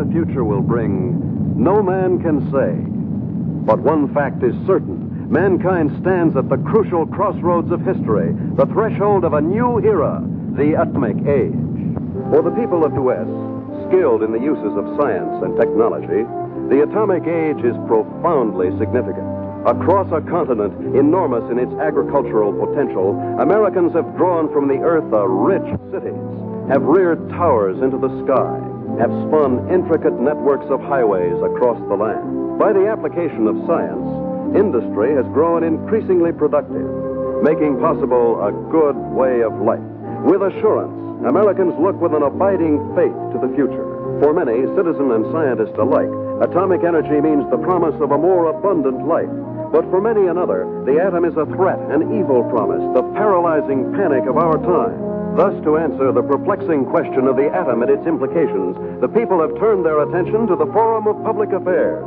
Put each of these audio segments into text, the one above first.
the future will bring, no man can say. But one fact is certain. Mankind stands at the crucial crossroads of history, the threshold of a new era, the atomic age. For the people of the U.S., skilled in the uses of science and technology, the atomic age is profoundly significant. Across a continent enormous in its agricultural potential, Americans have drawn from the earth a rich cities, have reared towers into the sky, have spun intricate networks of highways across the land. By the application of science, industry has grown increasingly productive, making possible a good way of life. With assurance, Americans look with an abiding faith to the future. For many, citizen and scientist alike, atomic energy means the promise of a more abundant life. But for many another, the atom is a threat, an evil promise, the paralyzing panic of our time. Thus, to answer the perplexing question of the atom and its implications, the people have turned their attention to the forum of public affairs,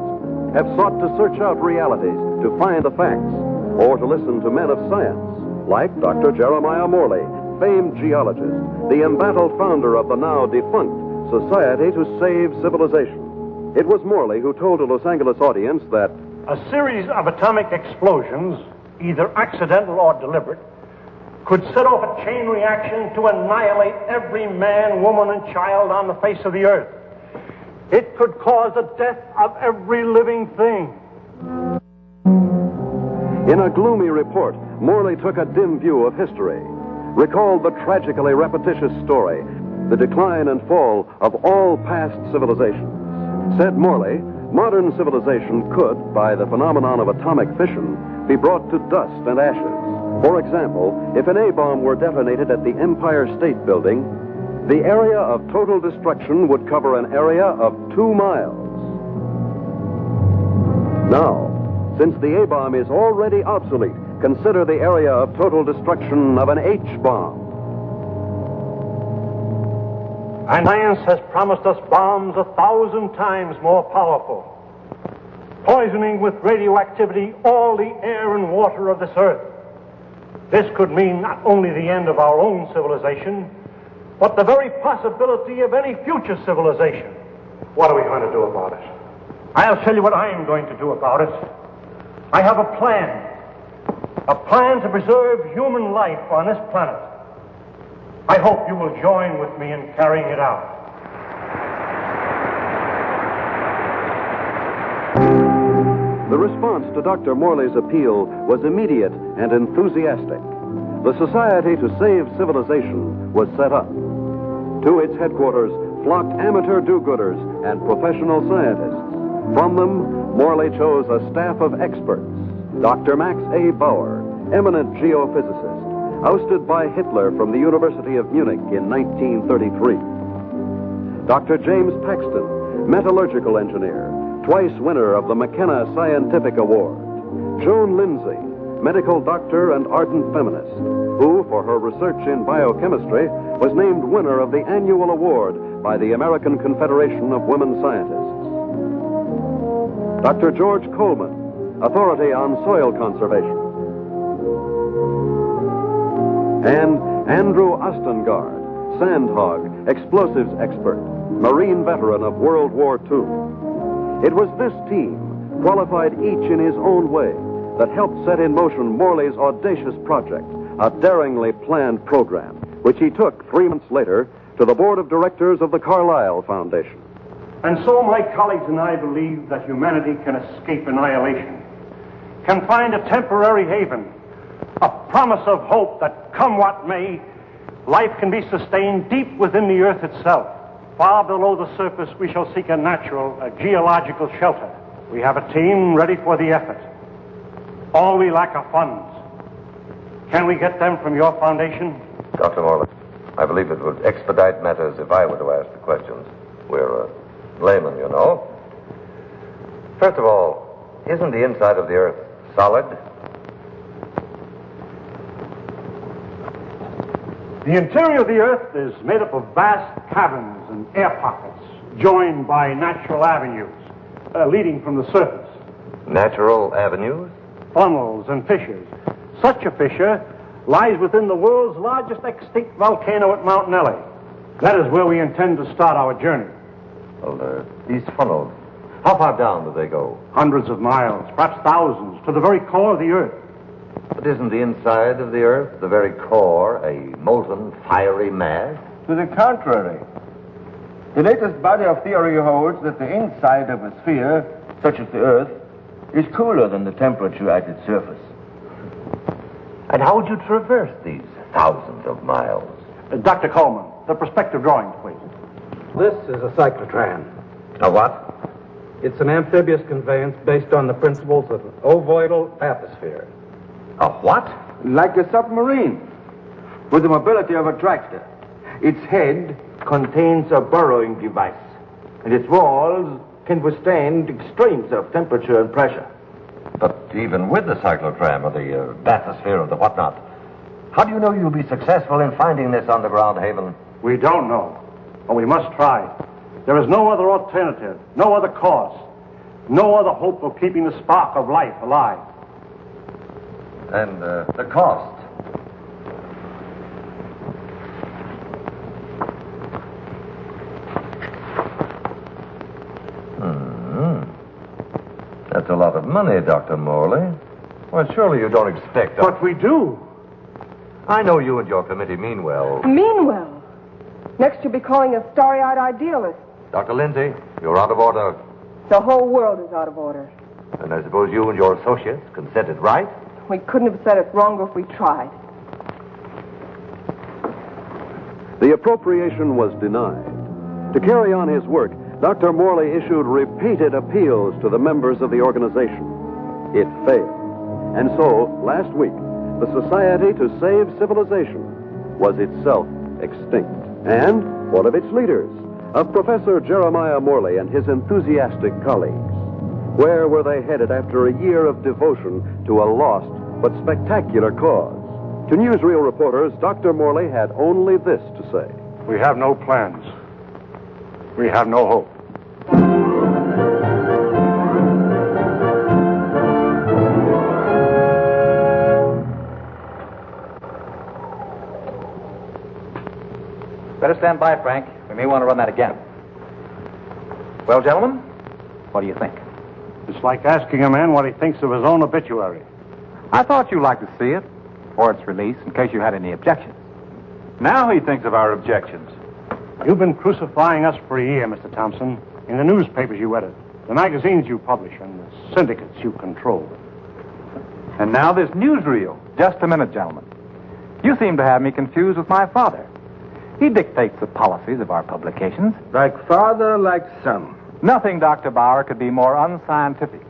have sought to search out realities, to find the facts, or to listen to men of science, like Dr. Jeremiah Morley, famed geologist, the embattled founder of the now defunct Society to Save Civilization. It was Morley who told a Los Angeles audience that a series of atomic explosions, either accidental or deliberate, could set off a chain reaction to annihilate every man, woman, and child on the face of the earth. It could cause the death of every living thing. In a gloomy report, Morley took a dim view of history, recalled the tragically repetitious story, the decline and fall of all past civilizations. Said Morley, modern civilization could, by the phenomenon of atomic fission, be brought to dust and ashes. For example, if an A-bomb were detonated at the Empire State Building, the area of total destruction would cover an area of 2 miles. Now, since the A-bomb is already obsolete, consider the area of total destruction of an H-bomb. And science has promised us bombs 1,000 times more powerful, poisoning with radioactivity all the air and water of this earth. This could mean not only the end of our own civilization, but the very possibility of any future civilization. What are we going to do about it? I'll tell you what I am going to do about it. I have a plan to preserve human life on this planet. I hope you will join with me in carrying it out. The response to Dr. Morley's appeal was immediate and enthusiastic. The Society to Save Civilization was set up. To its headquarters flocked amateur do-gooders and professional scientists. From them, Morley chose a staff of experts. Dr. Max A. Bauer, eminent geophysicist, ousted by Hitler from the University of Munich in 1933. Dr. James Paxton, metallurgical engineer, twice winner of the McKenna Scientific Award. Joan Lindsay, medical doctor and ardent feminist, who, for her research in biochemistry, was named winner of the annual award by the American Confederation of Women Scientists. Dr. George Coleman, authority on soil conservation. And Andrew Ostengard, sandhog, explosives expert, Marine veteran of World War II. It was this team, qualified each in his own way, that helped set in motion Morley's audacious project, a daringly planned program, which he took 3 months later to the board of directors of the Carlyle Foundation. And so my colleagues and I believe that humanity can escape annihilation, can find a temporary haven, a promise of hope that, come what may, life can be sustained deep within the earth itself. Far below the surface, we shall seek a natural, a geological shelter. We have a team ready for the effort. All we lack are funds. Can we get them from your foundation? Dr. Morley, I believe it would expedite matters if I were to ask the questions. We're laymen, you know. First of all, isn't the inside of the earth solid? The interior of the earth is made up of vast caverns and air pockets, joined by natural avenues leading from the surface. Natural avenues? Funnels and fissures. Such a fissure lies within the world's largest extinct volcano at Mount Nelly. That is where we intend to start our journey. Well, these funnels, how far down do they go? Hundreds of miles, perhaps thousands, to the very core of the Earth. But isn't the inside of the Earth, the very core, a molten, fiery mass? To the contrary. The latest body of theory holds that the inside of a sphere, such as the Earth, is cooler than the temperature at its surface. And how would you traverse these thousands of miles? Dr. Coleman, the perspective drawings, please. This is a cyclotron. A what? It's an amphibious conveyance based on the principles of an ovoidal atmosphere. A what? Like a submarine, with the mobility of a tractor. Its head contains a burrowing device, and its walls can withstand extremes of temperature and pressure. But even with the cyclotram or the bathysphere or the whatnot, how do you know you'll be successful in finding this underground haven? We don't know, but we must try. There is no other alternative, no other course, no other hope of keeping the spark of life alive. And the cost? That's a lot of money, Dr. Morley. Well, surely you don't expect... But we do. I know you and your committee mean well. Mean well? Next you'll be calling us starry-eyed idealists. Dr. Lindsay, you're out of order. The whole world is out of order. And I suppose you and your associates can set it right? We couldn't have said it wrong if we tried. The appropriation was denied. To carry on his work, Dr. Morley issued repeated appeals to the members of the organization. It failed. And so, last week, the Society to Save Civilization was itself extinct. And one of its leaders, of Professor Jeremiah Morley and his enthusiastic colleagues. Where were they headed after a year of devotion to a lost but spectacular cause? To newsreel reporters, Dr. Morley had only this to say. We have no plans. We have no hope. Better stand by, Frank. We may want to run that again. Well, gentlemen, what do you think? It's like asking a man what he thinks of his own obituary. I thought you'd like to see it, or its release, in case you had any objections. Now he thinks of our objections. You've been crucifying us for a year, Mr. Thompson. In the newspapers you edit, the magazines you publish, and the syndicates you control. And now this newsreel. Just a minute, gentlemen. You seem to have me confused with my father. He dictates the policies of our publications. Like father, like son. Nothing, Dr. Bauer, could be more unscientific.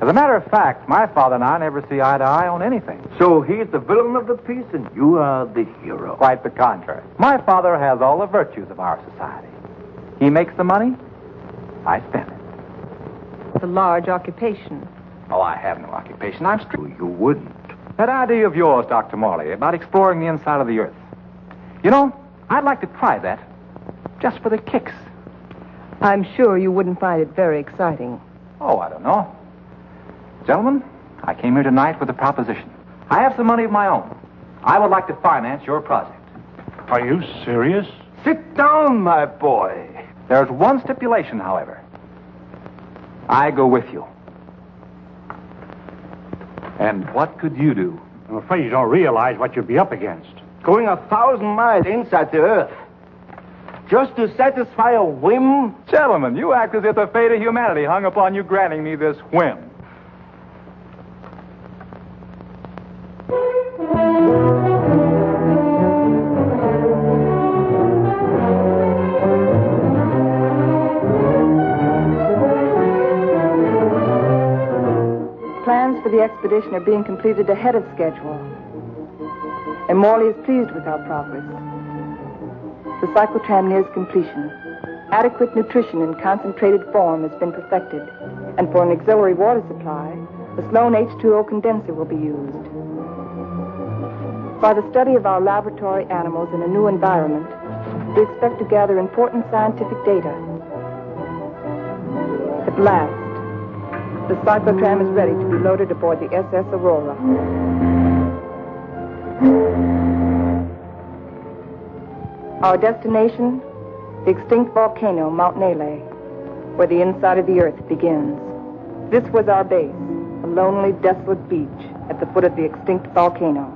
As a matter of fact, my father and I never see eye to eye on anything. So he's the villain of the piece and you are the hero. Quite the contrary. My father has all the virtues of our society. He makes the money, I spend it. It's a large occupation. Oh, I have no occupation. I'm strict. You wouldn't. That idea of yours, Dr. Morley, about exploring the inside of the Earth. You know, I'd like to try that, just for the kicks. I'm sure you wouldn't find it very exciting. Oh, I don't know. Gentlemen, I came here tonight with a proposition. I have some money of my own. I would like to finance your project. Are you serious? Sit down, my boy. There's one stipulation, however. I go with you. And what could you do? I'm afraid you don't realize what you'd be up against. Going 1,000 miles inside the Earth. Just to satisfy a whim? Gentlemen, you act as if the fate of humanity hung upon you granting me this whim. Plans for the expedition are being completed ahead of schedule. And Morley is pleased with our progress. The cyclotram nears completion. Adequate nutrition in concentrated form has been perfected. And for an auxiliary water supply, the Sloan H2O condenser will be used. By the study of our laboratory animals in a new environment, we expect to gather important scientific data. At last, the cyclotram is ready to be loaded aboard the SS Aurora. Our destination, the extinct volcano, Mount Nele. where the inside of the earth begins. This was our base, a lonely, desolate beach at the foot of the extinct volcano.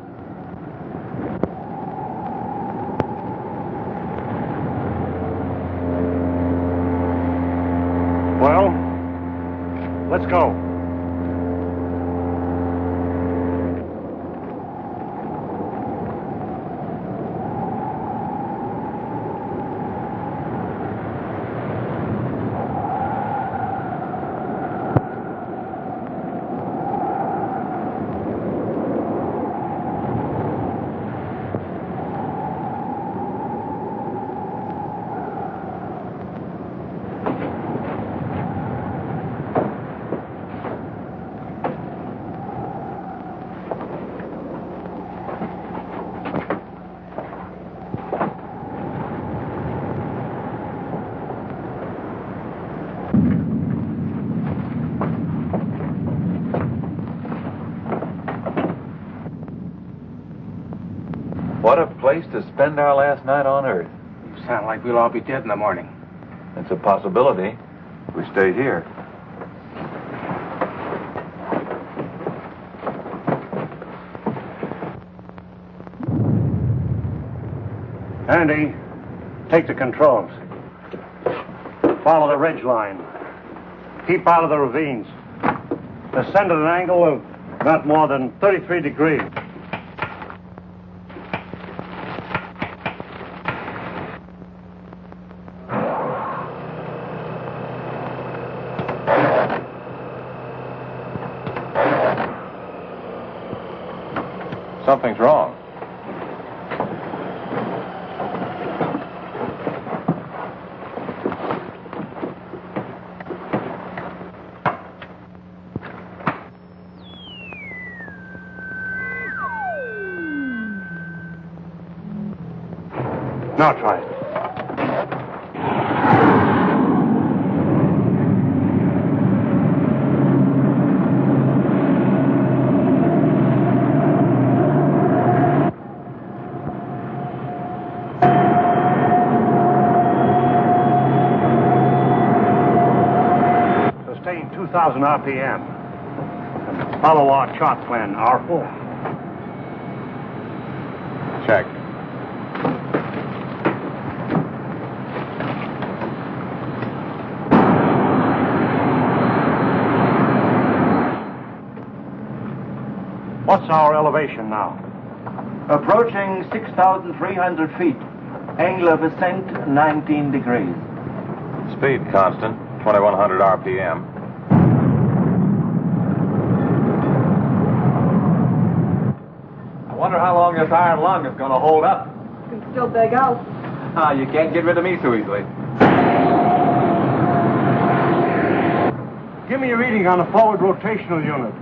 Well, let's go. What a place to spend our last night on Earth. You sound like we'll all be dead in the morning. It's a possibility if we stay here. Andy, take the controls. Follow the ridge line. Keep out of the ravines. Descend at an angle of not more than 33 degrees. Something's wrong. Now try it. Sustain 2,000 RPM. And follow our chart plan, R4. Check. What's our elevation now? Approaching 6,300 feet. Angle of ascent, 19 degrees. Speed constant, 2,100 RPM. I wonder how long this iron lung is going to hold up. You can still beg out. You can't get rid of me so easily. Give me a reading on the forward rotational unit.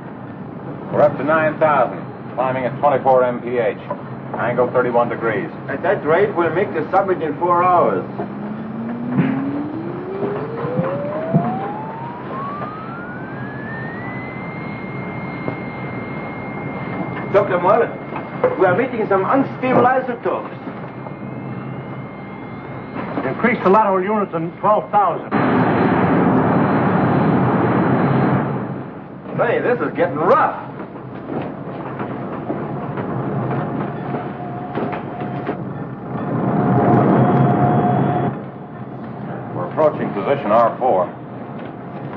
We're up to 9,000, climbing at 24 mph. Angle 31 degrees. At that rate, we'll make the summit in 4 hours. Dr. Mullen, we are meeting some unstable isotopes. Increase the lateral units in 12,000. Hey, this is getting rough. We're approaching position R4.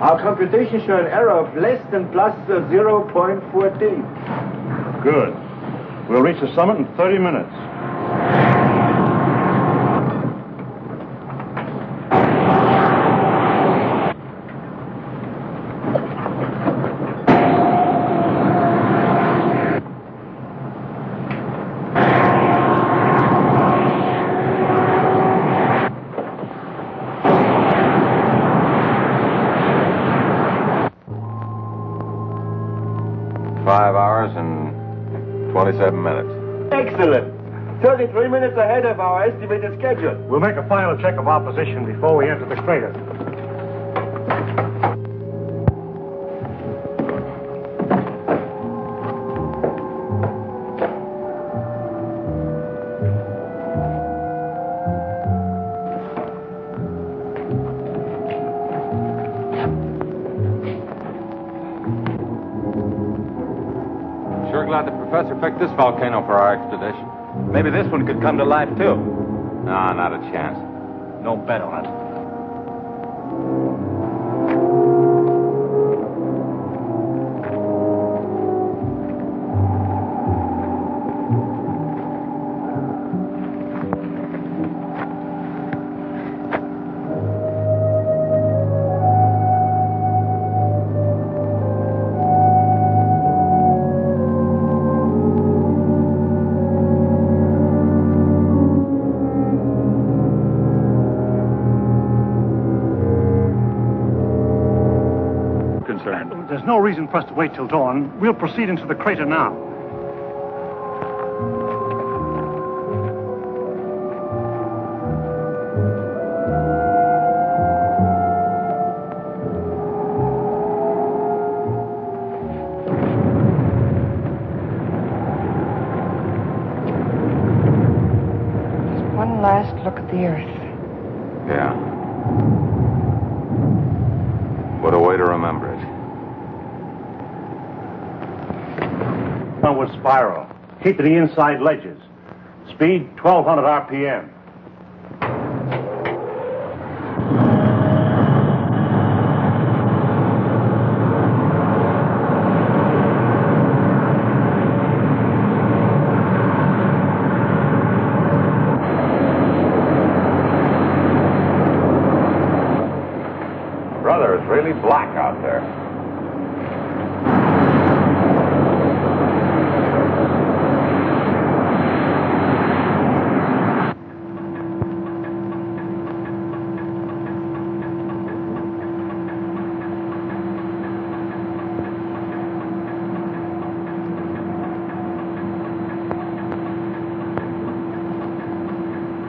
Our computations show an error of less than plus 0.14. Good. We'll reach the summit in 30 minutes. Five hours and 27 minutes. Excellent. 33 minutes ahead of our estimated schedule. We'll make a final check of our position before we enter the crater. Professor picked this volcano for our expedition. Maybe this one could come to life, too. No, not a chance. Don't bet on it. There's no reason for us to wait till dawn. We'll proceed into the crater now. Just one last look at the Earth. Yeah. What a way to remember it. Downward spiral. Keep to the inside ledges. Speed 1,200 RPM. Brother, it's really black out there.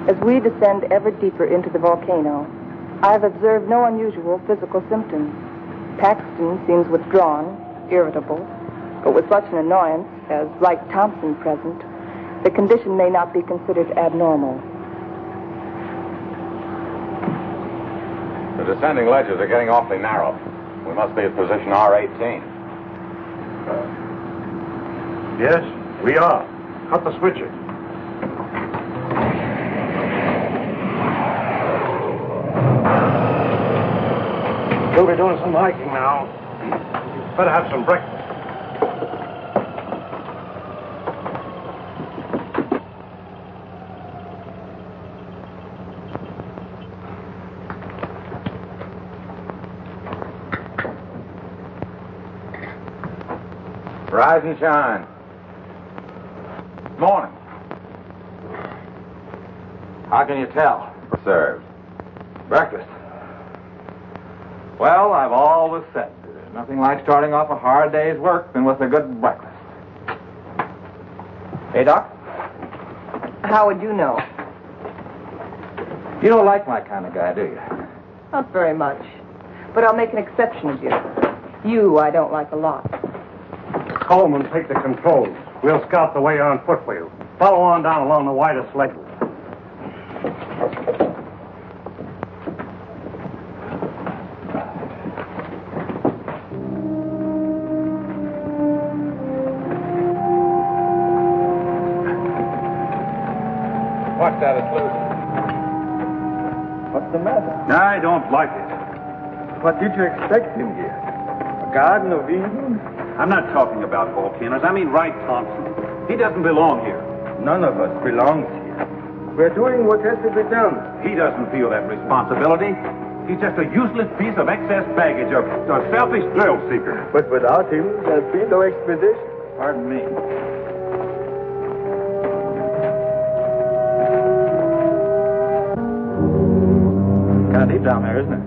As we descend ever deeper into the volcano, I have observed no unusual physical symptoms. Paxton seems withdrawn, irritable, but with such an annoyance as Wright Thompson present, the condition may not be considered abnormal. The descending ledges are getting awfully narrow. We must be at position R18. Yes, we are. Cut the switcher. We'll be doing some hiking now. Better have some breakfast. Rise and shine. Morning. How can you tell? Served. Breakfast. Well, I've always said there's nothing like starting off a hard day's work than with a good breakfast. Hey, Doc? How would you know? You don't like my kind of guy, do you? Not very much. But I'll make an exception of you. You I don't like a lot. Coleman, take the controls. We'll scout the way on foot for you. Follow on down along the widest ledges. Watch that, it's loose. What's the matter? I don't like it. What did you expect him here? A Garden of Eden? I'm not talking about volcanoes. I mean Wright Thompson. He doesn't belong here. None of us belongs here. We're doing what has to be done. He doesn't feel that responsibility. He's just a useless piece of excess baggage, a selfish thrill seeker. But without him, there'd be no expedition. Pardon me. Kind of deep down there, isn't it?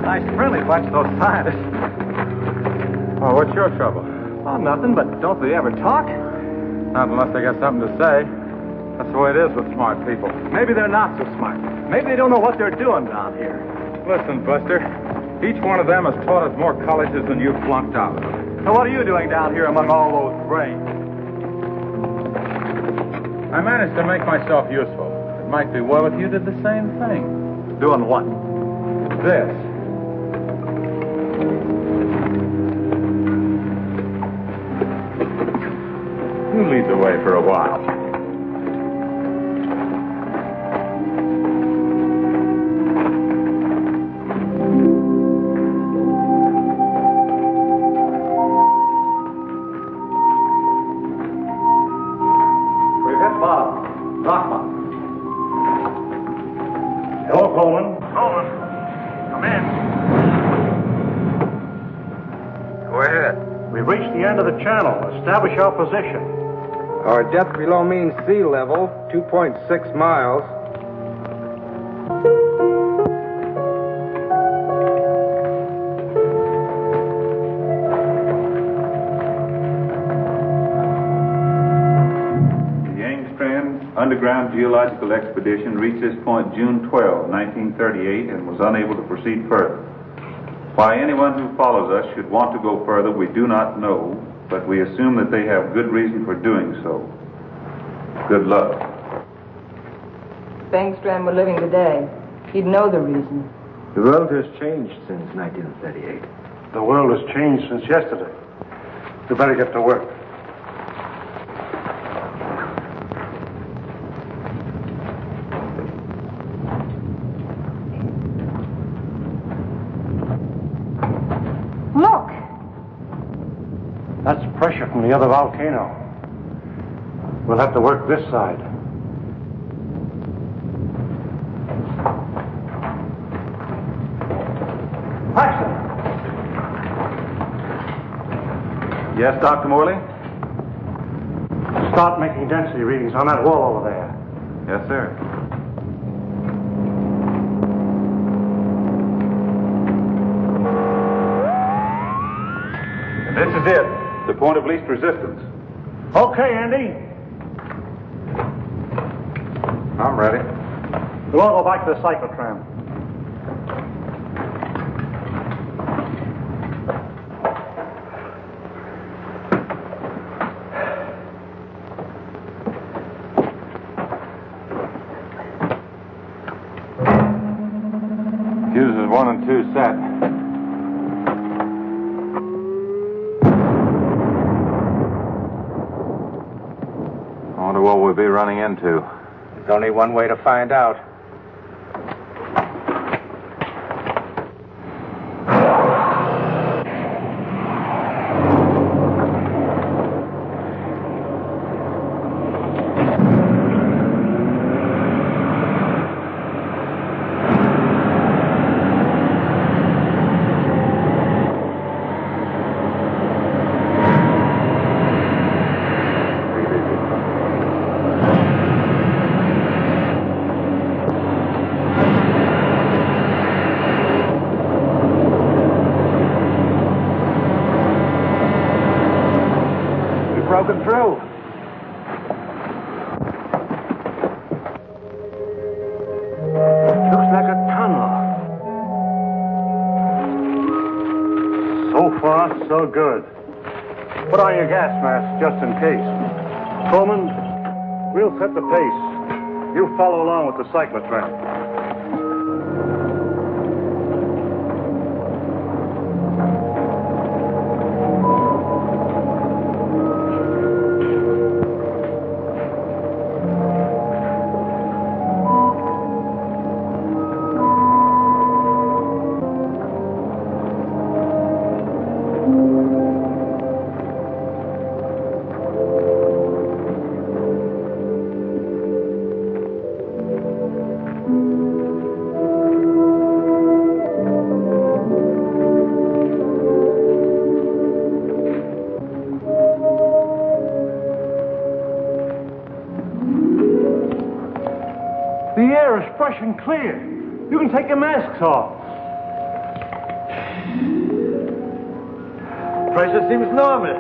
Nice friendly bunch, those scientists. Oh, what's your trouble? Oh, nothing, but don't they ever talk? Not unless they got something to say. That's the way it is with smart people. Maybe they're not so smart. Maybe they don't know what they're doing down here. Listen, Buster. Each one of them has taught us more colleges than you've flunked out of. So what are you doing down here among all those brains? I managed to make myself useful. It might be well if you did the same thing. Doing what? This. You lead the way for a while. We've hit bottom. Rock bottom. Hello, Coleman. Coleman, come in. Go ahead. We've reached the end of the channel. Establish our position. Our depth below mean sea level, 2.6 miles. The Angstrom Underground Geological Expedition reached this point June 12, 1938, and was unable to proceed further. Why anyone who follows us should want to go further, we do not know, but we assume that they have good reason for doing so. Good luck. If Engstrom were living today, he'd know the reason. The world has changed since 1938. The world has changed since yesterday. We better get to work. Look! That's pressure from the other volcano. We'll have to work this side. Paxton! Yes, Dr. Morley? Start making density readings on that wall over there. Yes, sir. This is it. The point of least resistance. Okay, Andy. I'm ready. We'll all go back to the cyclotram. Fuses 1 and 2 set. I wonder what we'll be running into. There's only one way to find out. Broken through. Looks like a tunnel. So far, so good. Put on your gas mask just in case. Coleman, we'll set the pace. You follow along with the cyclotram. The air is fresh and clear. You can take your masks off. Pressure seems normal.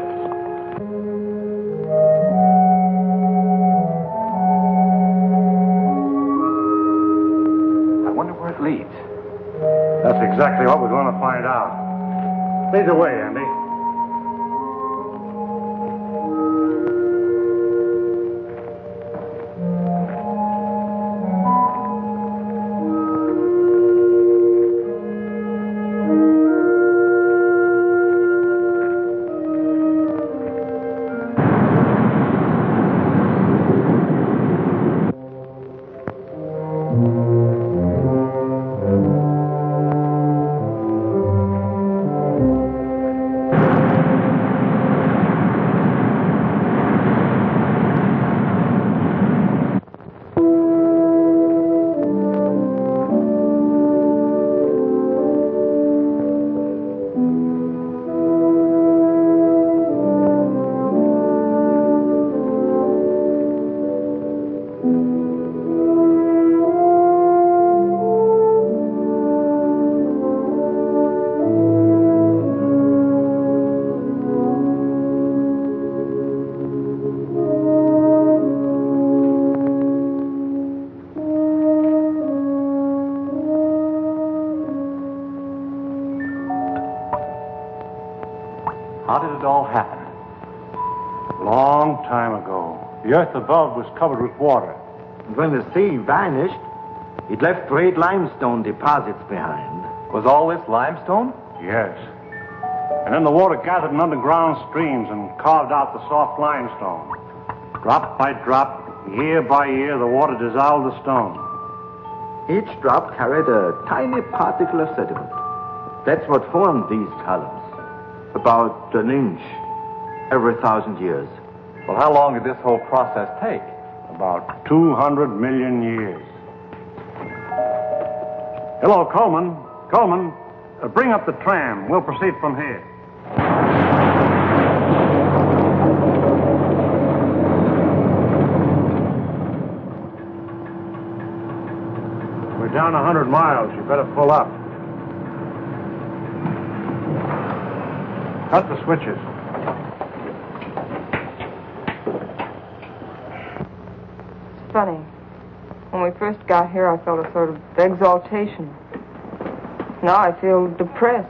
I wonder where it leads. That's exactly what we're going to find out. Lead the way, Andy. How did it all happen? Long time ago, the earth above was covered with water. When the sea vanished, it left great limestone deposits behind. Was all this limestone? Yes. And then the water gathered in underground streams and carved out the soft limestone. Drop by drop, year by year, the water dissolved the stone. Each drop carried a tiny particle of sediment. That's what formed these columns. About an inch every 1,000 years. Well, how long did this whole process take? About 200 million years. Hello, Coleman. Coleman, bring up the tram. We'll proceed from here. We're down 100 miles. You better pull up. Cut the switches. It's funny. When we first got here, I felt a sort of exaltation. Now I feel depressed.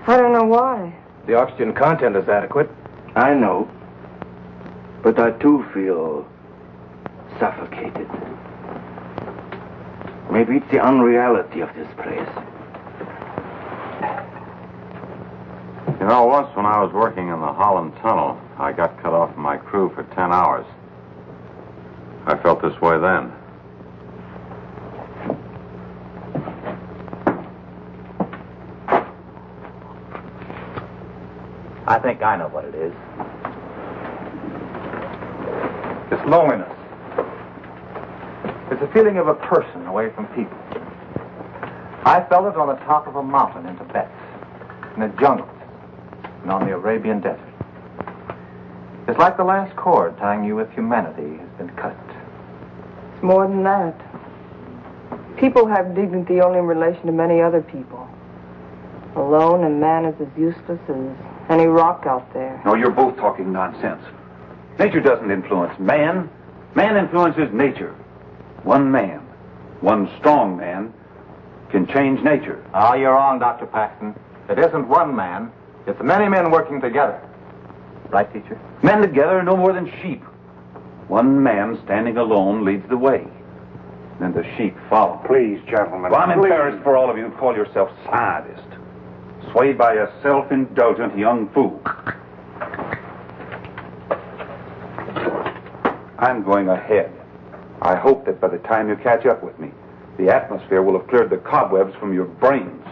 I don't know why. The oxygen content is adequate. I know. But I too feel suffocated. Maybe it's the unreality of this place. You know, once when I was working in the Holland Tunnel, I got cut off from my crew for 10 hours. I felt this way then. I think I know what it is. It's loneliness. It's a feeling of a person away from people. I felt it on the top of a mountain in Tibet, in the jungle, and on the Arabian desert. It's like the last cord tying you with humanity has been cut. It's more than that. People have dignity only in relation to many other people. Alone, a man is as useless as any rock out there. No, you're both talking nonsense. Nature doesn't influence man. Man influences nature. One man, one strong man, can change nature. Oh, you're wrong, Dr. Paxton. It isn't one man. It's many men working together. Right, teacher? Men together are no more than sheep. One man standing alone leads the way. Then the sheep follow. Please, gentlemen. Well, I'm embarrassed for all of you who call yourself scientists. Swayed by a self-indulgent young fool. I'm going ahead. I hope that by the time you catch up with me, the atmosphere will have cleared the cobwebs from your brains.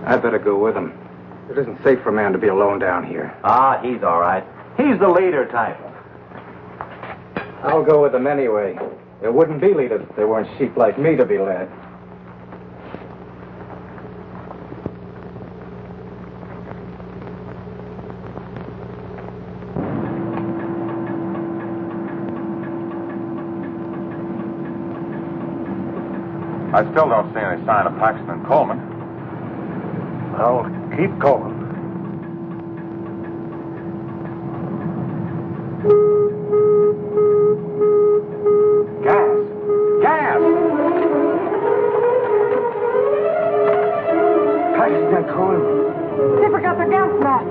I'd better go with him. It isn't safe for a man to be alone down here. Ah, he's all right. He's the leader type. I'll go with them anyway. There wouldn't be leaders if there weren't sheep like me to be led. I still don't see any sign of Paxton and Coleman. Well, keep going. Gas! Paxton and Coleman. They forgot their gas mask.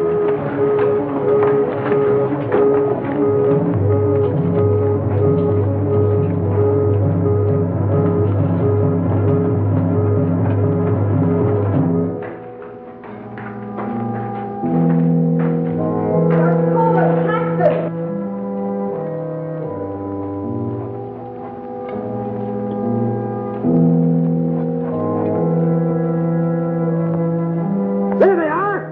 There they are!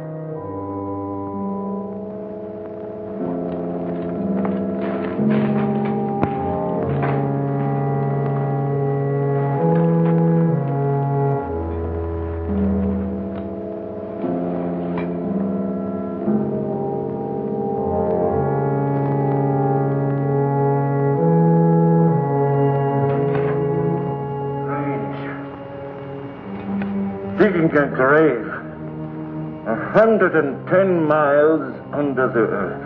Digging a grave 110 miles under the earth.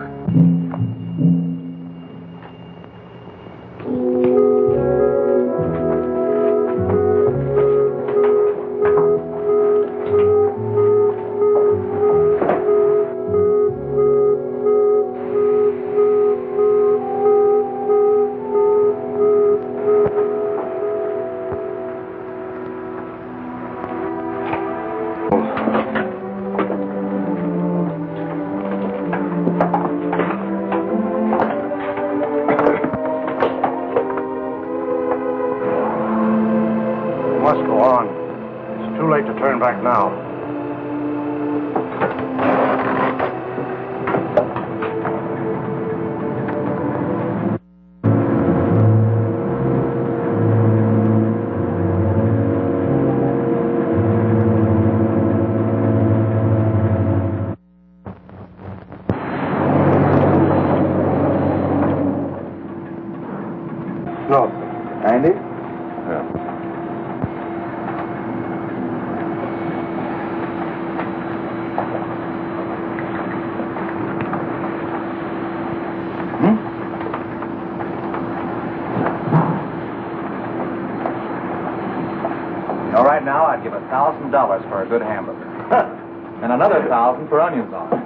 going back now. No. Andy? You know, right now I'd give $1,000 for a good hamburger. And another 1,000 for onions on it.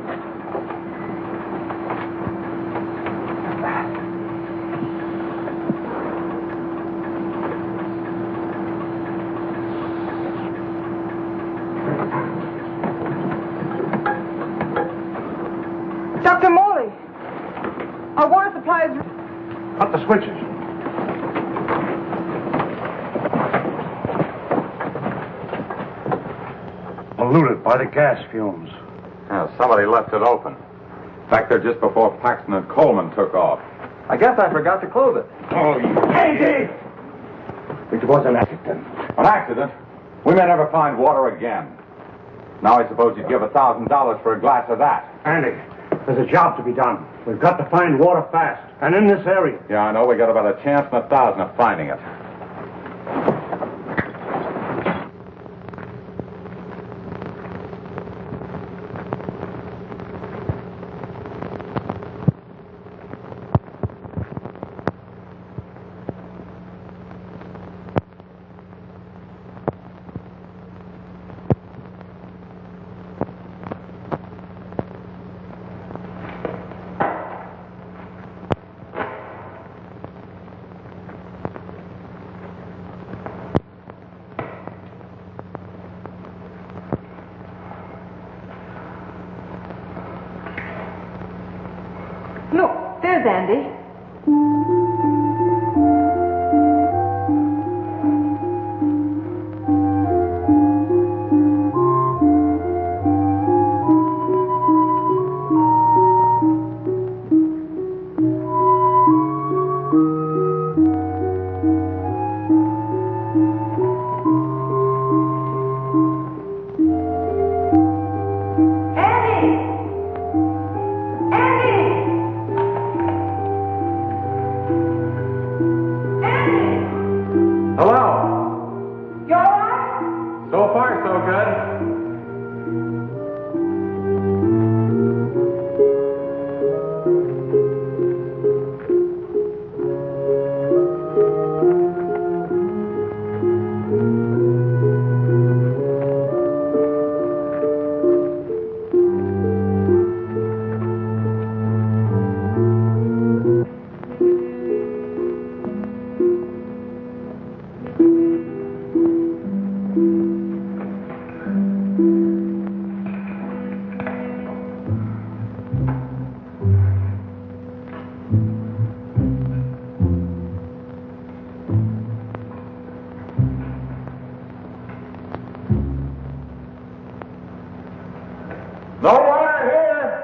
Dr. Morley, our water supply is... Cut the switches. Polluted by the gas fumes. Yeah, somebody left it open. Back there just before Paxton and Coleman took off. I guess I forgot to close it. Oh, you... Andy! It was an accident. An accident? We may never find water again. Now I suppose you'd give $1,000 for a glass of that. Andy, there's a job to be done. We've got to find water fast, and in this area. Yeah, I know. We got about a chance in 1,000 of finding it. Look, there's Andy. No water here!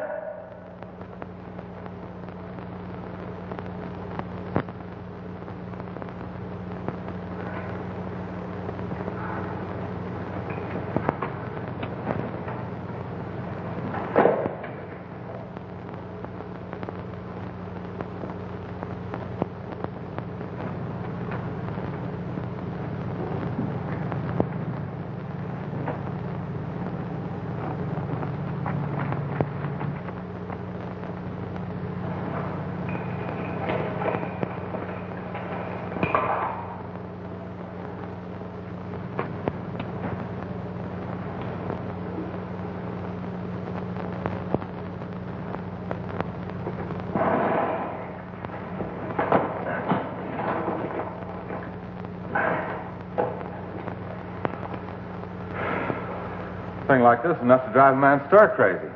Thing like this enough to drive a man stark crazy.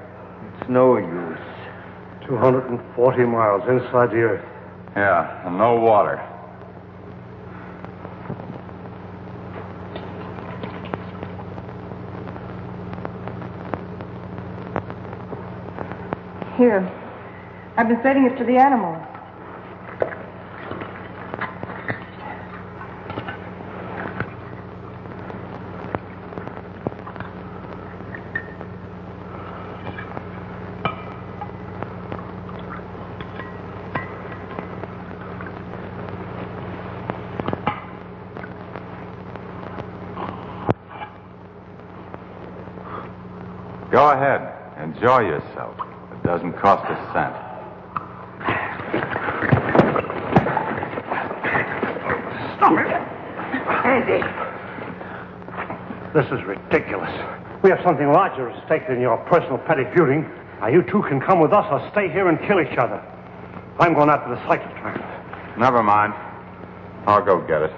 It's no use. 240 miles inside the earth. Yeah, and no water. Here. I've been feeding it to the animals. Go ahead. Enjoy yourself. It doesn't cost a cent. Stop it! Andy! This is ridiculous. We have something larger at stake than your personal petty feuding. Now, you two can come with us or stay here and kill each other. I'm going after the cyclotron. Never mind. I'll go get it.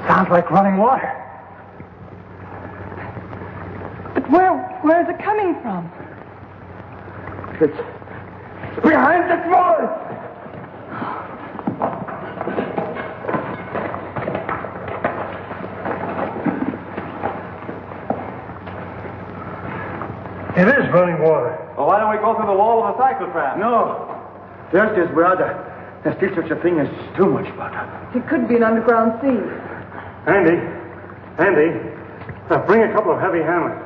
Sounds like running water. But where is it coming from? It's behind this wall. It is running water. Well, why don't we go through the wall with a cyclotram? No. There's this brother. There's still such a thing as too much butter. It could be an underground sea. Andy, bring a couple of heavy hammers.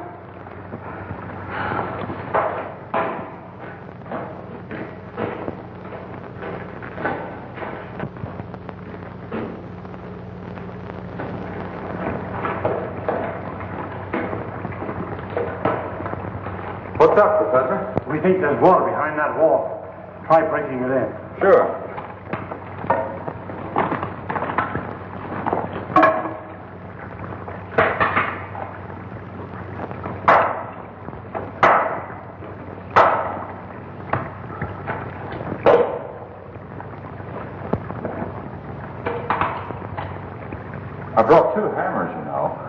What's up, Professor? We think there's water behind that wall. Try breaking it in. Sure. I brought 2 hammers, you know.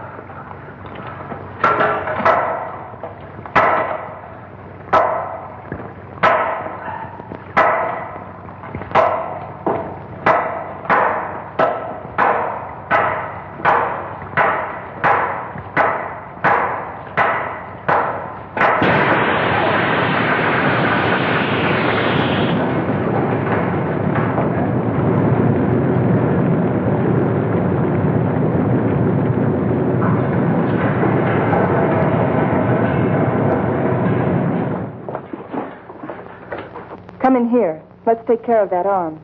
Come in here. Let's take care of that arm.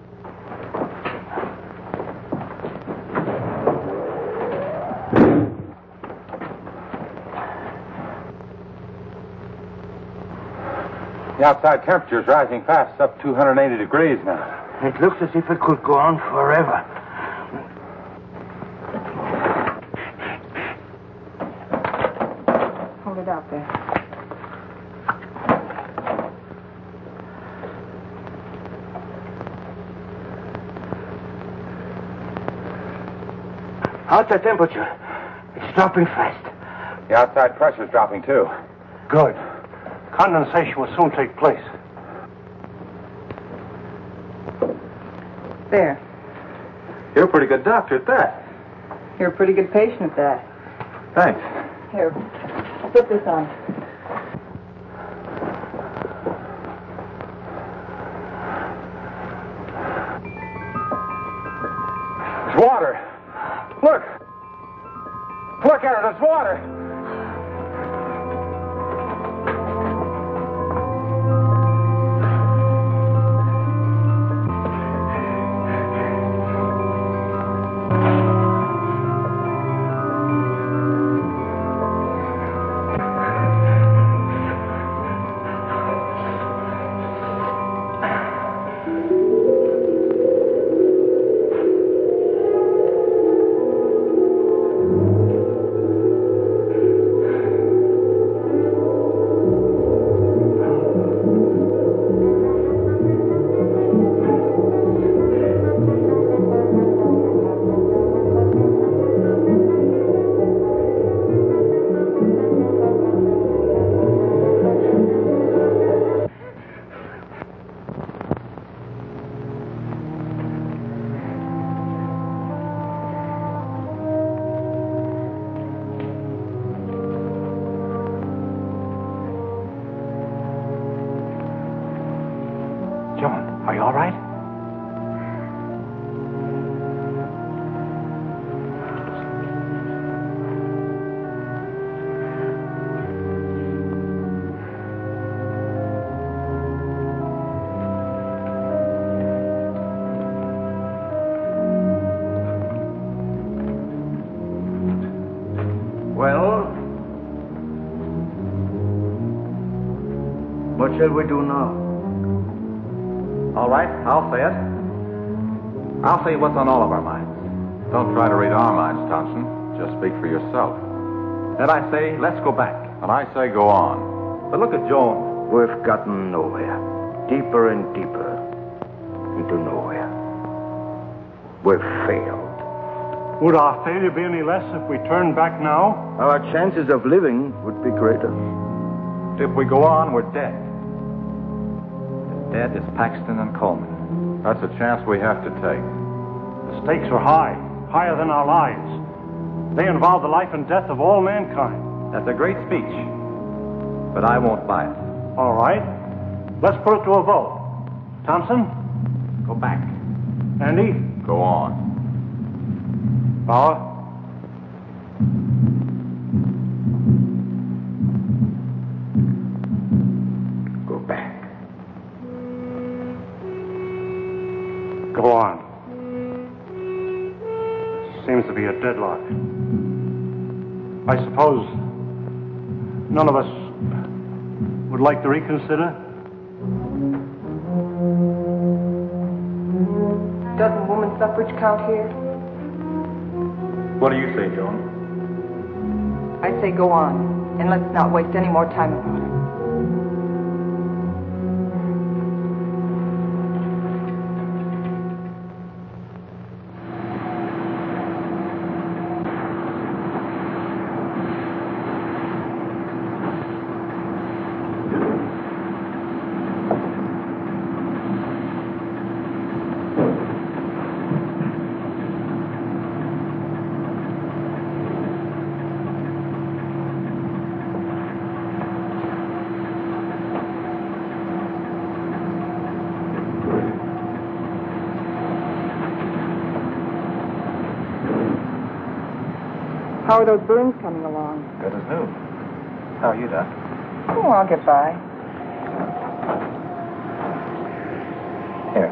The outside temperature is rising fast. It's up 280 degrees now. It looks as if it could go on forever. Hold it out there. Outside temperature. It's dropping fast. The outside pressure is dropping, too. Good. Condensation will soon take place. There. You're a pretty good doctor at that. You're a pretty good patient at that. Thanks. Here. Put this on. It's water. Look. Look at it. It's water. Are you all right? Well, what shall we do now? All right, I'll say it. I'll say what's on all of our minds. Don't try to read our minds, Thompson. Just speak for yourself. Then I say, let's go back. And I say go on. But look at Joan. We've gotten nowhere. Deeper and deeper into nowhere. We've failed. Would our failure be any less if we turned back now? Our chances of living would be greater. If we go on, we're dead. As dead as Paxton and Coleman. That's a chance we have to take. The stakes are high, higher than our lives. They involve the life and death of all mankind. That's a great speech. But I won't buy it. All right. Let's put it to a vote. Thompson? Go back. Andy? Go on. Bauer? Go back. Go on. Seems to be a deadlock. I suppose none of us would like to reconsider? Doesn't woman suffrage count here? What do you say, Joan? I say go on, and let's not waste any more time about it. How are those burns coming along? Good as new. How are you, Doc? Oh, I'll get by. Here.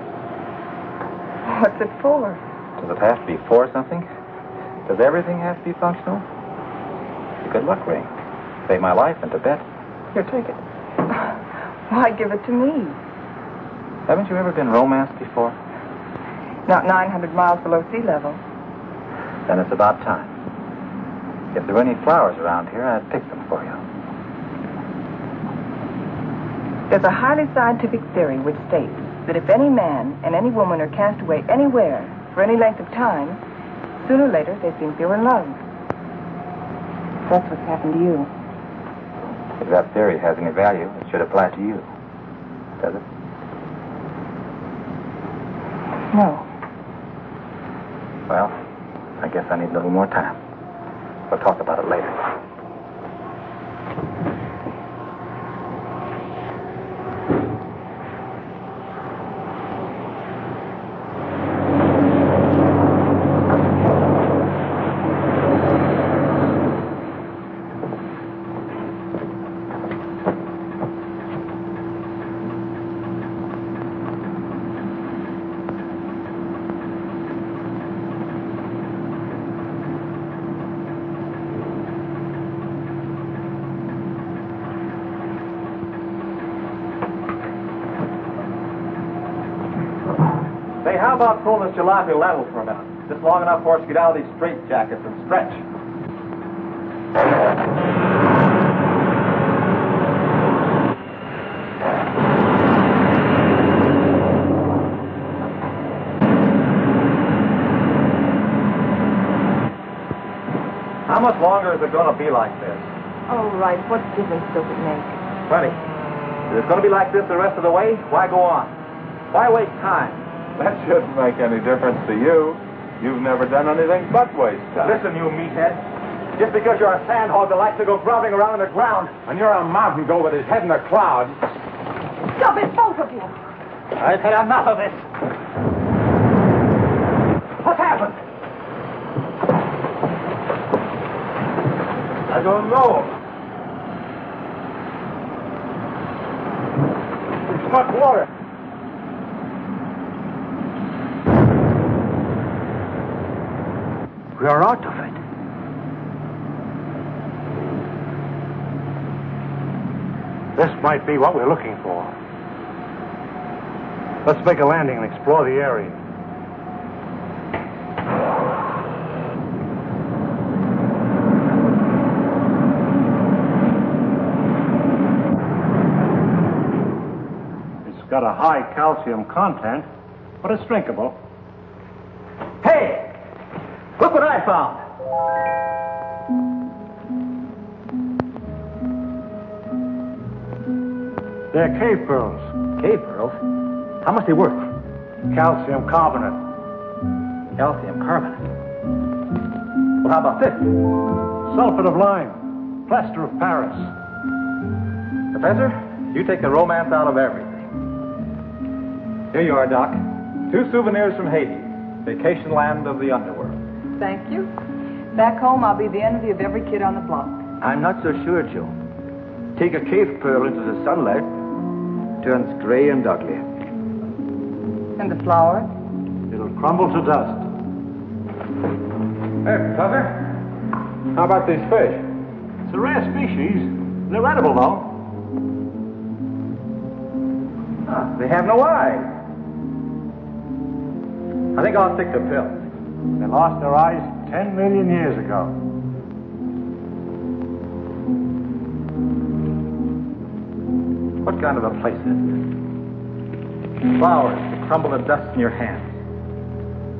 What's it for? Does it have to be for something? Does everything have to be functional? It's a good luck ring. Saved my life in Tibet. Here, take it. Why give it to me? Haven't you ever been romanced before? Not 900 miles below sea level. Then it's about time. If there were any flowers around here, I'd pick them for you. There's a highly scientific theory which states that if any man and any woman are cast away anywhere for any length of time, sooner or later they think they're in love. That's what's happened to you. If that theory has any value, it should apply to you. Does it? No. Well, I guess I need a little more time. We'll talk about it later. Say, how about pulling this jalopy level for a minute? Just long enough for us to get out of these straitjackets and stretch. How much longer is it going to be like this? Oh, right. What difference does it make? Plenty. If it's going to be like this the rest of the way, why go on? Why waste time? That shouldn't make any difference to you. You've never done anything but waste time. Listen, you meathead. Just because you're a sandhog that likes to go grubbing around in the ground. And you're a mountain goat with his head in the clouds. Stop it, both of you! I've had enough of this. What happened? I don't know. It's much water. We are out of it. This might be what we're looking for. Let's make a landing and explore the area. It's got a high calcium content, but it's drinkable. Hey! Look what I found. They're cave pearls. Cave pearls? How much they worth? Calcium carbonate. Calcium carbonate. Well, how about this? Sulfate of lime. Plaster of Paris. Professor, you take the romance out of everything. Here you are, Doc. 2 souvenirs from Haiti, vacation land of the underworld. Thank you. Back home, I'll be the envy of every kid on the block. I'm not so sure, Joe. Take a cave pearl into the sunlight, turns gray and ugly. And the flowers? It'll crumble to dust. Hey, Professor, how about these fish? It's a rare species. They're edible, though. They have no eyes. I think I'll stick to pills. They lost their eyes 10 million years ago. What kind of a place is this? Flowers that crumble to dust in your hands.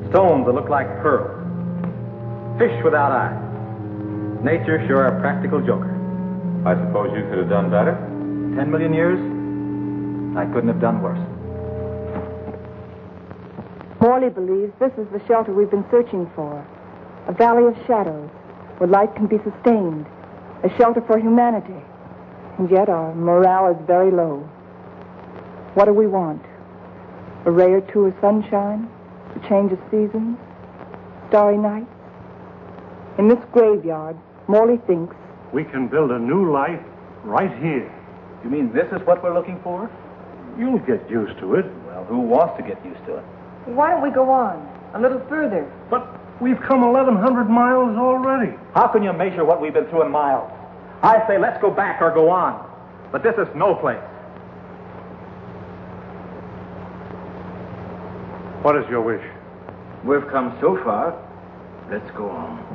Stones that look like pearls. Fish without eyes. Nature sure a practical joker. I suppose you could have done better? 10 million years, I couldn't have done worse. Morley believes this is the shelter we've been searching for. A valley of shadows where life can be sustained. A shelter for humanity. And yet our morale is very low. What do we want? A ray or two of sunshine? A change of seasons? Starry nights? In this graveyard, Morley thinks We can build a new life right here. You mean this is what we're looking for? You'll get used to it. Well, who wants to get used to it? why don't we go on a little further? But we've come 1,100 miles already. How can you measure what we've been through in miles? I say let's go back or go on. But this is no place. What is your wish? We've come so far. Let's go on.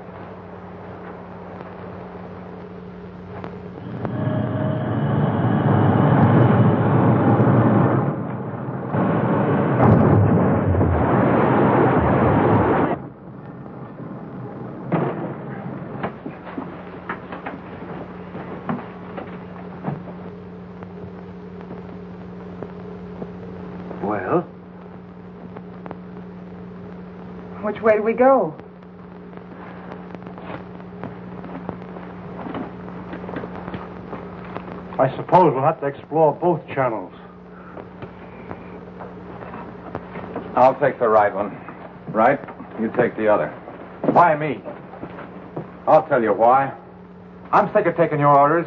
Well? Which way do we go? I suppose we'll have to explore both channels. I'll take the right one. Right? You take the other. Why me? I'll tell you why. I'm sick of taking your orders.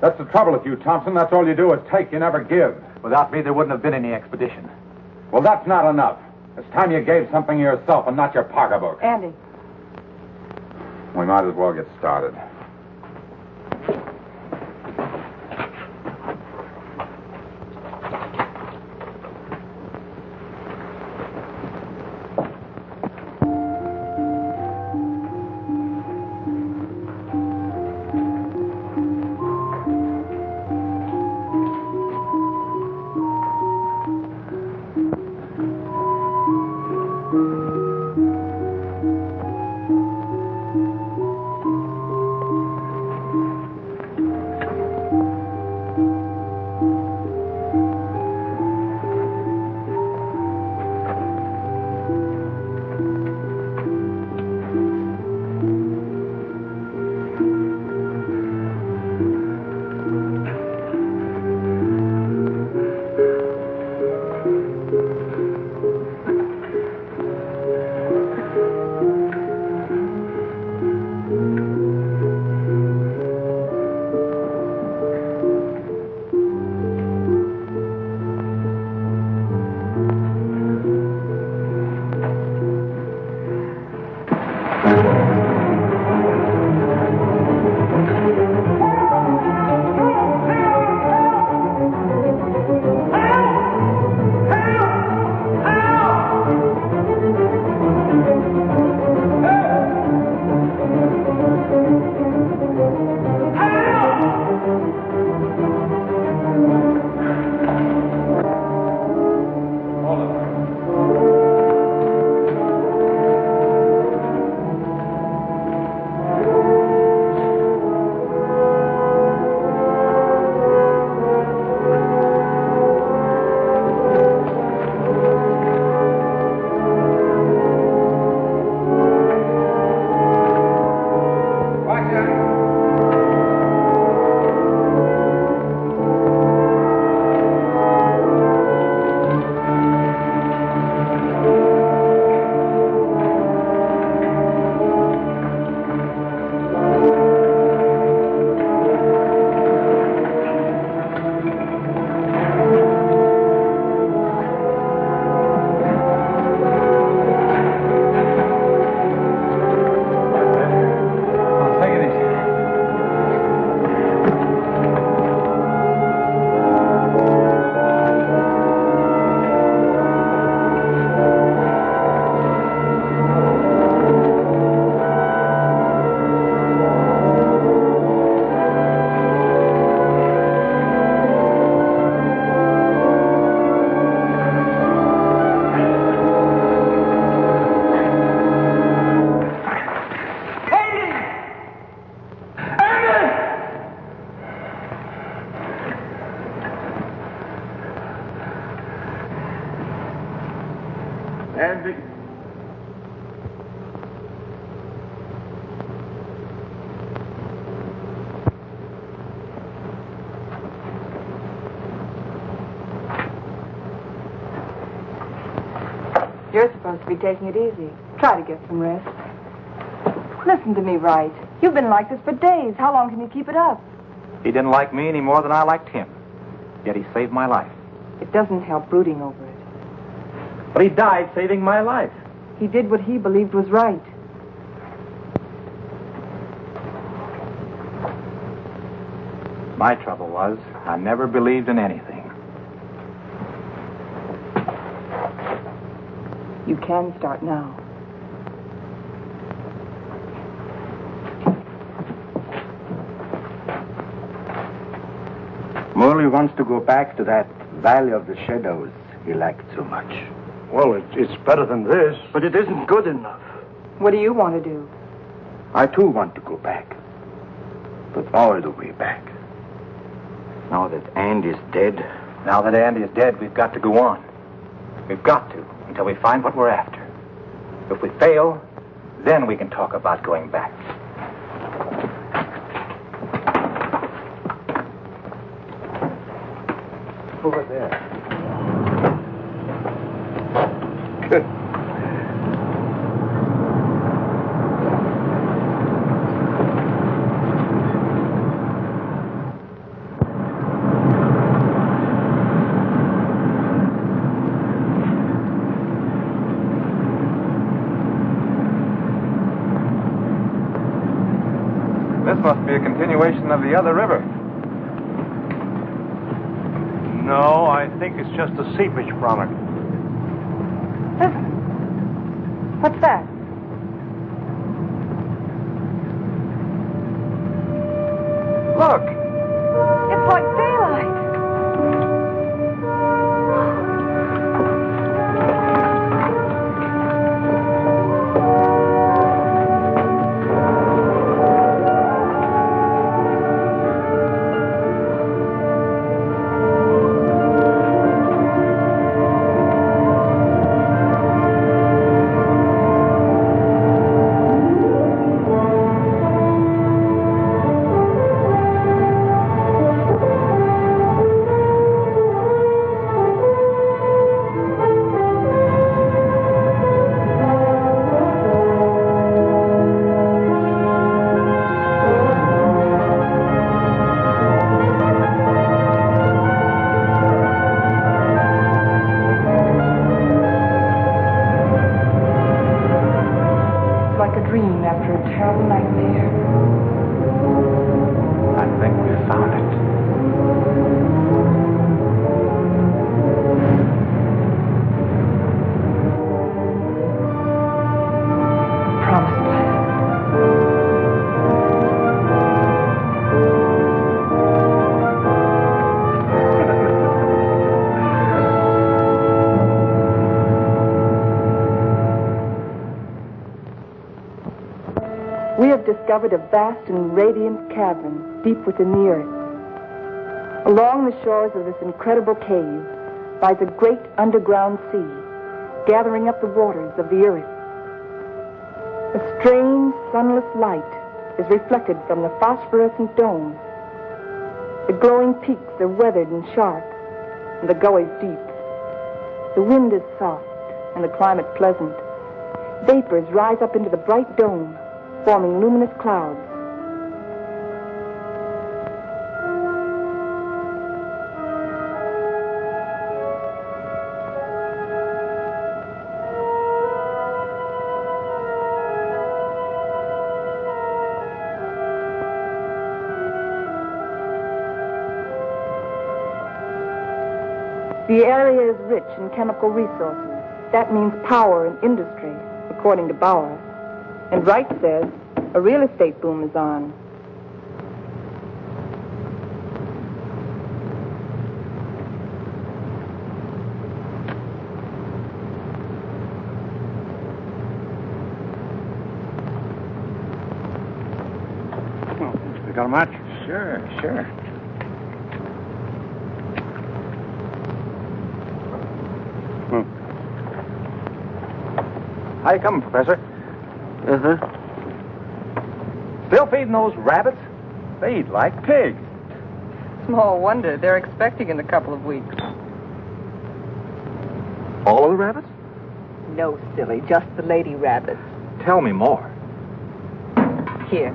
That's the trouble with you, Thompson. That's all you do is take, you never give. Without me, there wouldn't have been any expedition. Well, that's not enough. It's time you gave something yourself and not your pocketbook. Andy. We might as well get started. And You're supposed to be taking it easy. Try to get some rest. Listen to me, Wright. You've been like this for days. How long can you keep it up? He didn't like me any more than I liked him. Yet he saved my life. It doesn't help brooding over it. But he died saving my life. He did what he believed was right. My trouble was, I never believed in anything. You can start now. Morley wants to go back to that Valley of the Shadows he liked so much. Well, it's better than this. But it isn't good enough. What do you want to do? I too want to go back. But all the way back. Now that Andy's dead. Now that Andy is dead, we've got to go on. We've got to, until we find what we're after. If we fail, then we can talk about going back. Over there. This must be a continuation of the other river. No, I think it's just a seepage from it. Listen. What's that? Look! It's like daylight. Discovered a vast and radiant cavern deep within the earth. Along the shores of this incredible cave lies a great underground sea, gathering up the waters of the earth. A strange, sunless light is reflected from the phosphorescent dome. The glowing peaks are weathered and sharp, and the gullies deep. The wind is soft, and the climate pleasant. Vapors rise up into the bright dome, forming luminous clouds. The area is rich in chemical resources. That means power and industry, according to Bauer. And Wright says a real estate boom is on. Well, you got a match? Sure. How you coming, Professor? Uh-huh. Still feeding those rabbits? They eat like pigs. Small wonder. They're expecting in a couple of weeks. All of the rabbits? No, silly. Just the lady rabbits. Tell me more. Here,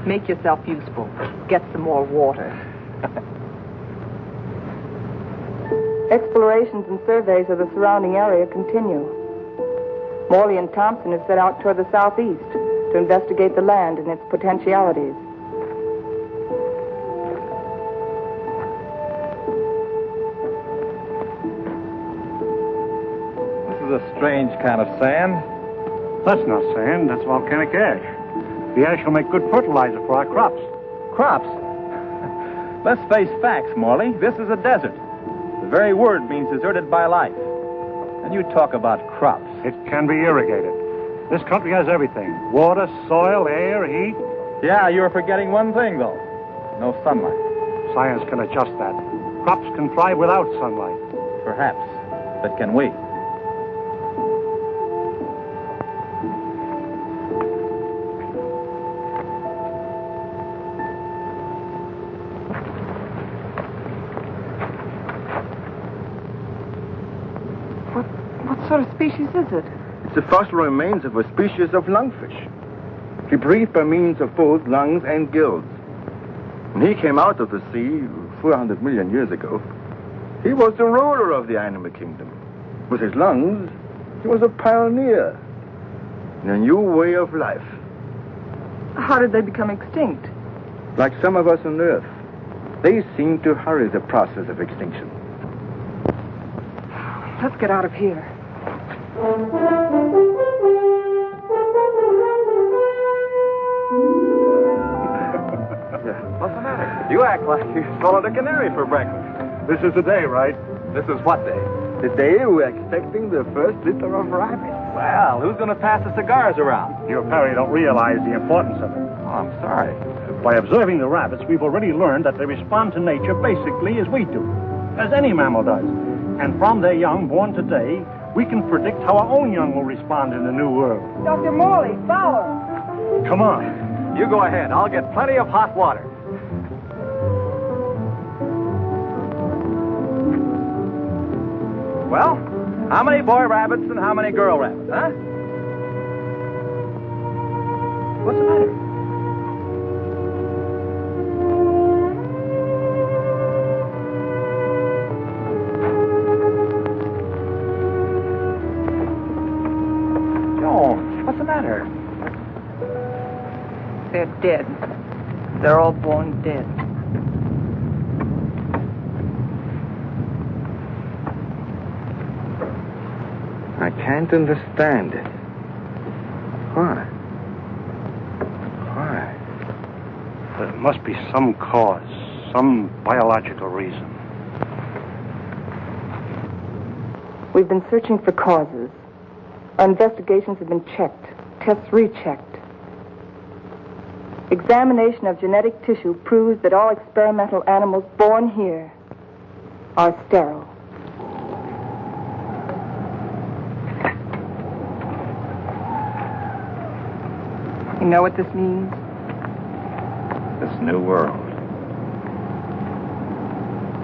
make yourself useful. Get some more water. Explorations and surveys of the surrounding area continue. Morley and Thompson have set out toward the southeast to investigate the land and its potentialities. This is a strange kind of sand. That's not sand, that's volcanic ash. The ash will make good fertilizer for our crops. Crops? Let's face facts, Morley. This is a desert. The very word means deserted by life. And you talk about crops. It can be irrigated. This country has everything. Water, soil, air, heat. Yeah, you're forgetting one thing, though. No sunlight. Science can adjust that. Crops can thrive without sunlight. Perhaps. But can we? What sort of species is it? It's the fossil remains of a species of lungfish. He breathed by means of both lungs and gills. When he came out of the sea 400 million years ago, he was the ruler of the animal kingdom. With his lungs, he was a pioneer in a new way of life. How did they become extinct? Like some of us on Earth, they seem to hurry the process of extinction. Let's get out of here. What's the matter? You act like you swallowed a canary for breakfast. This is the day, right? This is what day? The day we're expecting the first litter of rabbits. Well, who's going to pass the cigars around? You apparently don't realize the importance of it. Oh, I'm sorry. By observing the rabbits, we've already learned that they respond to nature basically as we do, as any mammal does. And from their young born today, we can predict how our own young will respond in the new world. Dr. Morley, Fowler. Come on. You go ahead. I'll get plenty of hot water. Well, how many boy rabbits and how many girl rabbits, huh? What's the matter? Joan, what's the matter? They're dead. They're all born dead. I can't understand it. Why? Why? There must be some cause, some biological reason. We've been searching for causes. Our investigations have been checked, tests rechecked. Examination of genetic tissue proves that all experimental animals born here are sterile. You know what this means? This new world.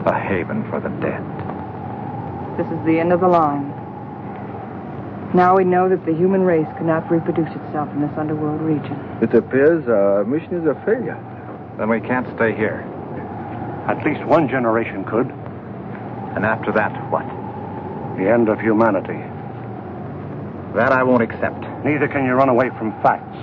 A haven for the dead. This is the end of the line. Now we know that the human race cannot reproduce itself in this underworld region. It appears our mission is a failure. Then we can't stay here. At least one generation could. And after that, what? The end of humanity. That I won't accept. Neither can you run away from facts.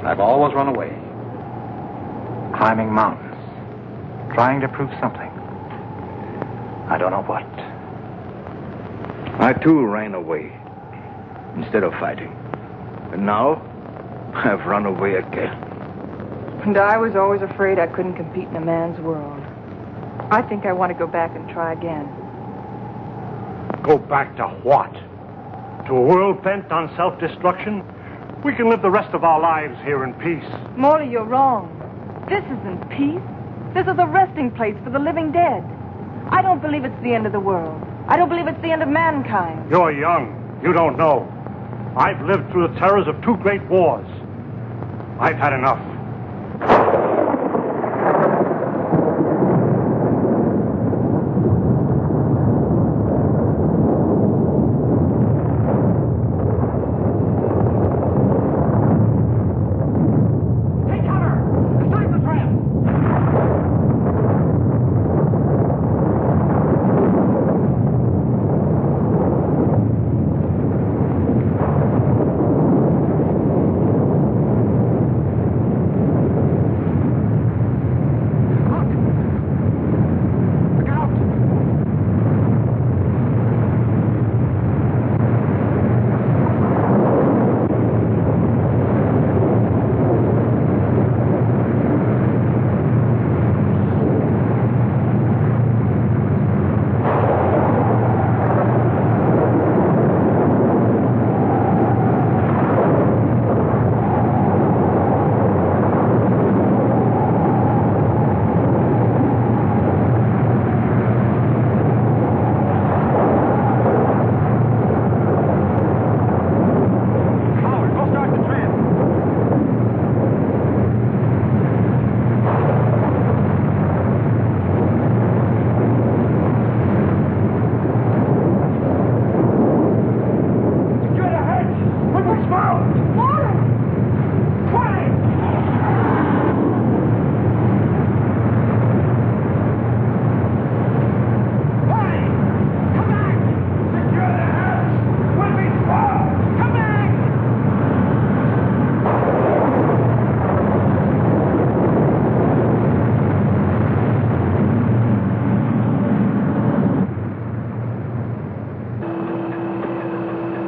I've always run away. Climbing mountains. Trying to prove something. I don't know what. I too ran away instead of fighting. And now I've run away again. And I was always afraid I couldn't compete in a man's world. I think I want to go back and try again. Go back to what? To a world bent on self-destruction? We can live the rest of our lives here in peace. Morley, you're wrong. This isn't peace. This is a resting place for the living dead. I don't believe it's the end of the world. I don't believe it's the end of mankind. You're young. You don't know. I've lived through the terrors of 2 great wars. I've had enough.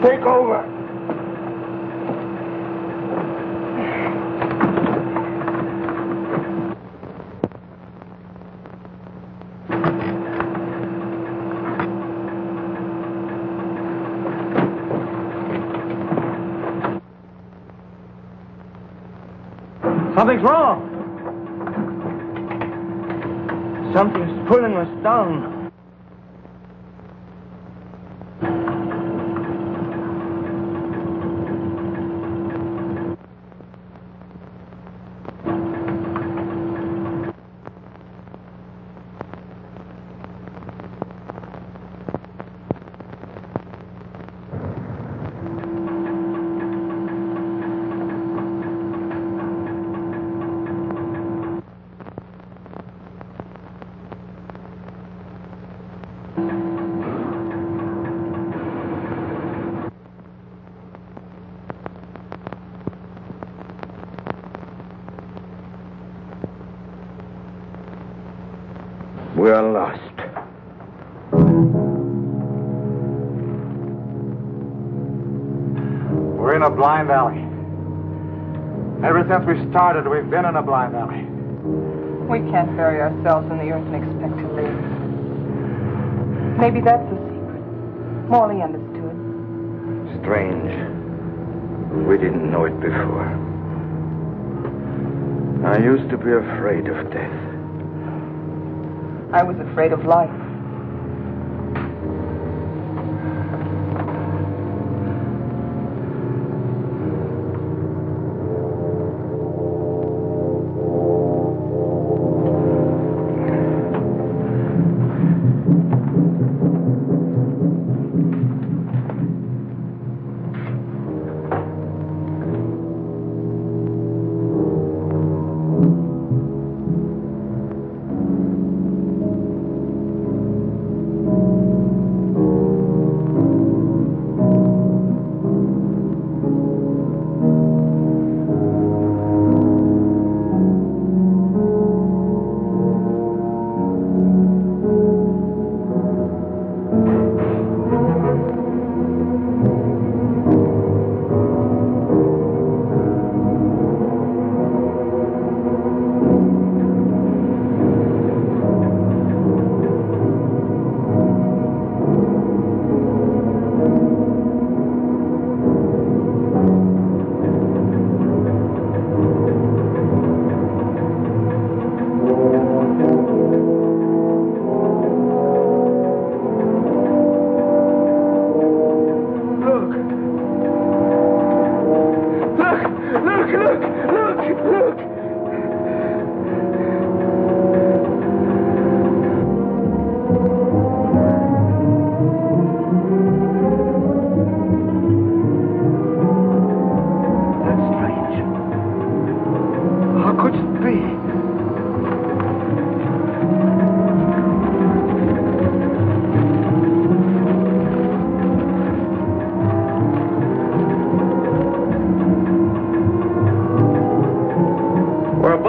Take over. Something's wrong. Something's pulling us down. We are lost. We're in a blind alley. Ever since we started, we've been in a blind alley. We can't bury ourselves in the earth and expect to live. Maybe that's the secret. Morley understood. Strange. We didn't know it before. I used to be afraid of death. I was afraid of life.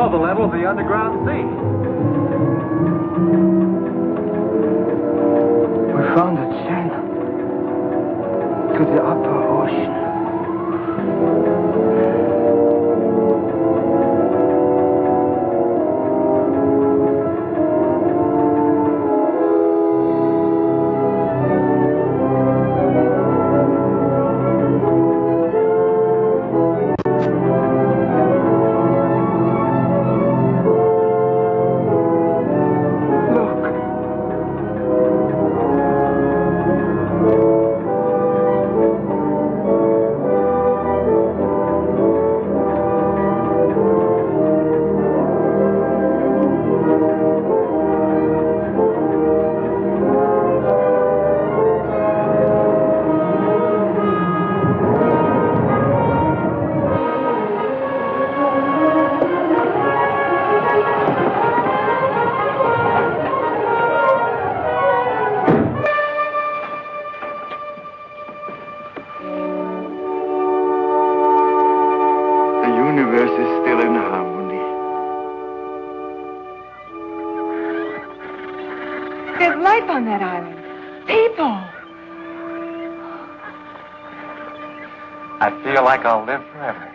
below the level of the underground sea. We found a channel to the upper ocean. There's life on that island. People. I feel like I'll live forever.